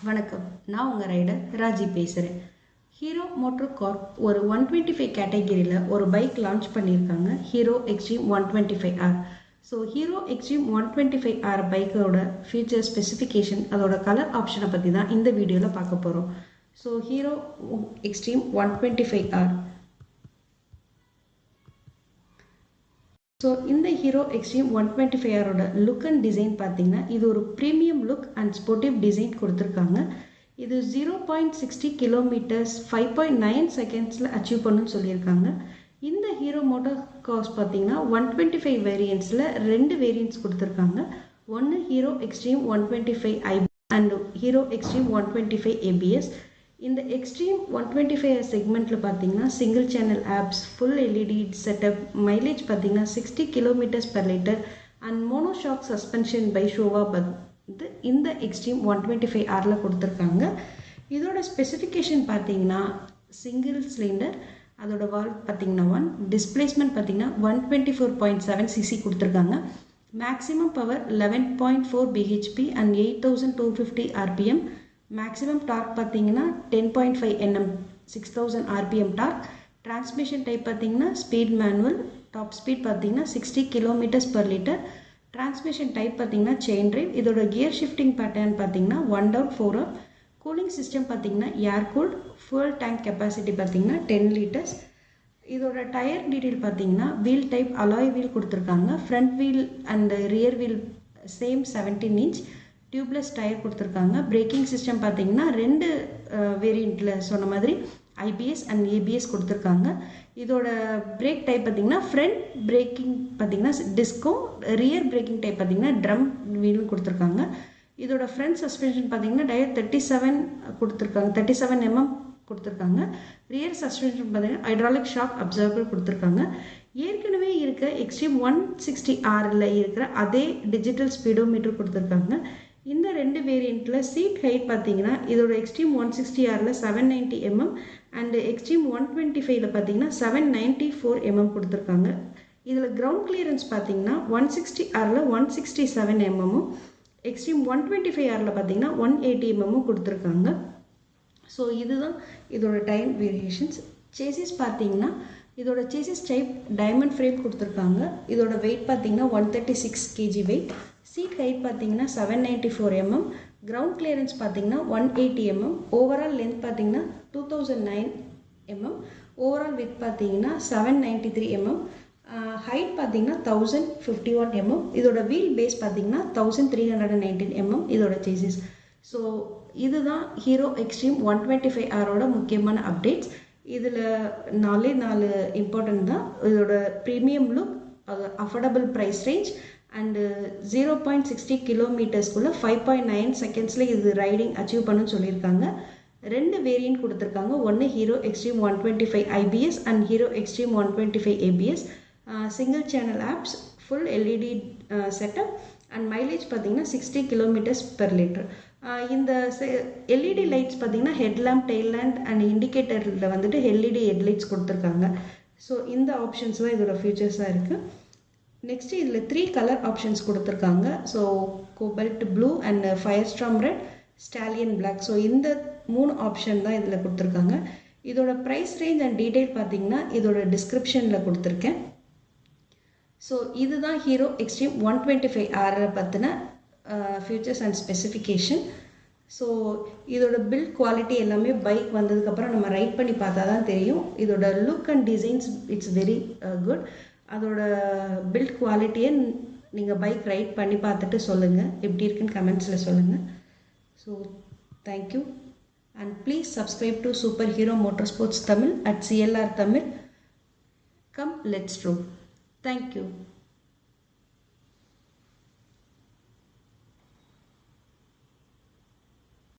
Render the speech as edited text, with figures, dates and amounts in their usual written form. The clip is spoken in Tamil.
வணக்கம், நான் உங்கள் ரைடர் ராஜி பேசுகிறேன். ஹீரோ மோட்டர் கார்ப் ஒரு 125 கேட்டகரியில் ஒரு பைக் லான்ச் பண்ணியிருக்காங்க, hero Xtreme 125R. So Hero Xtreme 125R பைக்கோட ஃபீச்சர் ஸ்பெசிஃபிகேஷன், அதோட கலர் ஆப்ஷனை பற்றி தான் இந்த வீடியோவில் பார்க்க போகிறோம். So Hero Xtreme 125R. So இந்த ஹீரோ எக்ஸ்ட்ரீம் 125Rோட லுக் அண்ட் டிசைன் பார்த்தீங்கன்னா, இது ஒரு premium look and sportive design கொடுத்துருக்காங்க. இது 0.60 கிலோமீட்டர்ஸ் 5.9 செகண்ட்ஸில் அச்சீவ் பண்ணுன்னு சொல்லியிருக்காங்க. இந்த ஹீரோ மோட்டார் கார்ஸ் பார்த்தீங்கன்னா 125 வேரியன்ட்ஸில் 2 வேரியன்ட்ஸ் கொடுத்துருக்காங்க. ஒன்று Hero Xtreme 125i and Hero Xtreme 125 ABS. இந்த எக்ஸ்ட்ரீம் 125 செக்மெண்ட்டில் பார்த்தீங்கன்னா single channel ABS, full LED setup, mileage பார்த்தீங்கன்னா 60 kilometres per litre and monoshock suspension by Showa வந்து இந்த எக்ஸ்ட்ரீம் 125Rல கொடுத்துருக்காங்க. இதோட ஸ்பெசிஃபிகேஷன் பார்த்தீங்கன்னா சிங்கிள் சிலிண்டர், அதோட வால்வ் பார்த்தீங்கன்னா 1, டிஸ்பிளேஸ்மெண்ட் பார்த்தீங்கன்னா 124.7 cc கொடுத்துருக்காங்க. Maximum power 11.4 bhp and 8250 rpm. Maximum torque பார்த்தீங்கன்னா 10.5 Nm 6000 rpm torque. Transmission type பார்த்தீங்கன்னா ஸ்பீட் மேனுவல். டாப் ஸ்பீட் பார்த்தீங்கன்னா 60 kilometres per litre. Transmission type பார்த்தீங்கன்னா செயின் டிரைவ். இதோட கியர் ஷிஃப்டிங் பேட்டர்ன் பார்த்தீங்கன்னா 1 down 4 up. கூலிங் சிஸ்டம் பார்த்தீங்கன்னா air cooled. Fuel tank capacity பார்த்தீங்கன்னா 10 liters. இதோட டயர் டீட்டெயில் பார்த்தீங்கன்னா வீல் டைப் அலாய் வீல் கொடுத்துருக்காங்க. Front wheel and rear wheel same 17 inch tubeless tyre கொடுத்துருக்காங்க. பிரேக்கிங் சிஸ்டம் பார்த்தீங்கன்னா 2 வேரியண்ட்டில் சொன்ன மாதிரி IBS அண்ட் ABS கொடுத்துருக்காங்க. இதோட பிரேக் டைப் பார்த்தீங்கன்னா ஃப்ரண்ட் பிரேக்கிங் பார்த்தீங்கன்னா டிஸ்கும், ரியர் பிரேக்கிங் டைப் பார்த்தீங்கன்னா ட்ரம் வீலும் கொடுத்துருக்காங்க. இதோட ஃப்ரண்ட் சஸ்பென்ஷன் பார்த்தீங்கன்னா டயர் 37 கொடுத்துருக்காங்க, 37 mm கொடுத்துருக்காங்க. ரியர் சஸ்பென்ஷன் பார்த்தீங்கன்னா ஹைட்ராலிக் ஷாக் அப்சர்வர் கொடுத்துருக்காங்க. ஏற்கனவே இருக்க எக்ஸ்ட்ரீம் 160Rல இருக்கிற அதே டிஜிட்டல் ஸ்பீடோமீட்டர் கொடுத்துருக்காங்க. இந்த 2 வேரியண்ட்டில் சீட் ஹைட் பார்த்தீங்கன்னா இதோட எக்ஸ்ட்ரீம் 160Rல 790 mm அண்ட் எக்ஸ்ட்ரீம் 125ல பார்த்தீங்கன்னா 794 mm கொடுத்துருக்காங்க. இதில் கிரவுண்ட் கிளியரன்ஸ் பார்த்தீங்கன்னா 160Rல 167 mm, எக்ஸ்ட்ரீம் 125Rல பார்த்தீங்கன்னா 180 mm கொடுத்துருக்காங்க. ஸோ இதுதான் இதோட டைம் வேரியேஷன்ஸ். சேசிஸ் பார்த்தீங்கன்னா இதோட சேசிஸ் டைப் டைமண்ட் ஃப்ரேம் கொடுத்துருக்காங்க. இதோட வெயிட் பார்த்தீங்கன்னா 136 kg வெயிட். சீட் ஹைட் பார்த்தீங்கன்னா 794 mm, கிரவுண்ட் கிளியரன்ஸ் பார்த்தீங்கன்னா 180 mm, ஓவரால் லென்த் பார்த்தீங்கன்னா 2009 mm, ஓவரால் வித் பார்த்தீங்கன்னா 793 mm, ஹைட் பார்த்தீங்கன்னா 1051 mm. இதோட வீல் பேஸ் பார்த்தீங்கன்னா 1319 mm இதோட சேசிஸ். ஸோ இதுதான் ஹீரோ எக்ஸ்ட்ரீம் 125Rோட முக்கியமான அப்டேட்ஸ். இதில் 4 இம்பார்ட்டன்ட் தான். இதோட premium look, affordable price range and 0.60 கிலோமீட்டர்ஸ்குள்ளே 5.9 செகண்ட்ஸில் இது ரைடிங் அச்சீவ் பண்ணுன்னு சொல்லியிருக்காங்க. 2 வேரியன்ட் கொடுத்துருக்காங்க. ஒன்று Hero Xtreme 125 IBS and Hero Xtreme 125 ABS. Single channel ABS, full LED setup and mileage பார்த்தீங்கன்னா 60 கிலோமீட்டர்ஸ் per லிட்டர். இந்த எல்இடி லைட்ஸ் பார்த்தீங்கன்னா ஹெட்லாம்ப், டெய்ல் லேம்ப் அண்ட் இண்டிகேட்டரில் வந்துட்டு எல்இடி ஹெட்லைட்ஸ் கொடுத்துருக்காங்க. ஸோ இந்த ஆப்ஷன்ஸ் தான் இதோட ஃபீச்சர்ஸாக இருக்குது. நெக்ஸ்ட் இதில் 3 கலர் ஆப்ஷன்ஸ் கொடுத்துருக்காங்க. So cobalt blue and fire storm red, stallion black. So இந்த 3 ஆப்ஷன் தான் இதில் கொடுத்துருக்காங்க. இதோட ப்ரைஸ் ரேஞ்ச் அண்ட் டீட்டெயில் பார்த்தீங்கன்னா இதோட டிஸ்கிரிப்ஷனில் கொடுத்துருக்கேன். ஸோ இதுதான் ஹீரோ எக்ஸ்ட்ரீம் 125R பற்றின ஃபியூச்சர்ஸ் அண்ட் ஸ்பெசிஃபிகேஷன். ஸோ இதோட பில்ட் குவாலிட்டி எல்லாமே பைக் வந்ததுக்கப்புறம் நம்ம ரைட் பண்ணி பார்த்தா தான் தெரியும். இதோட look and designs it's very good. அதோட பில்ட் குவாலிட்டியை நீங்கள் பைக் ரைட் பண்ணி பார்த்துட்டு சொல்லுங்கள், எப்படி இருக்குன்னு கமெண்ட்ஸில் சொல்லுங்கள். So thank you and please subscribe to super hero motor sports Tamil at CLR Tamil. Come, let's roll. Thank you.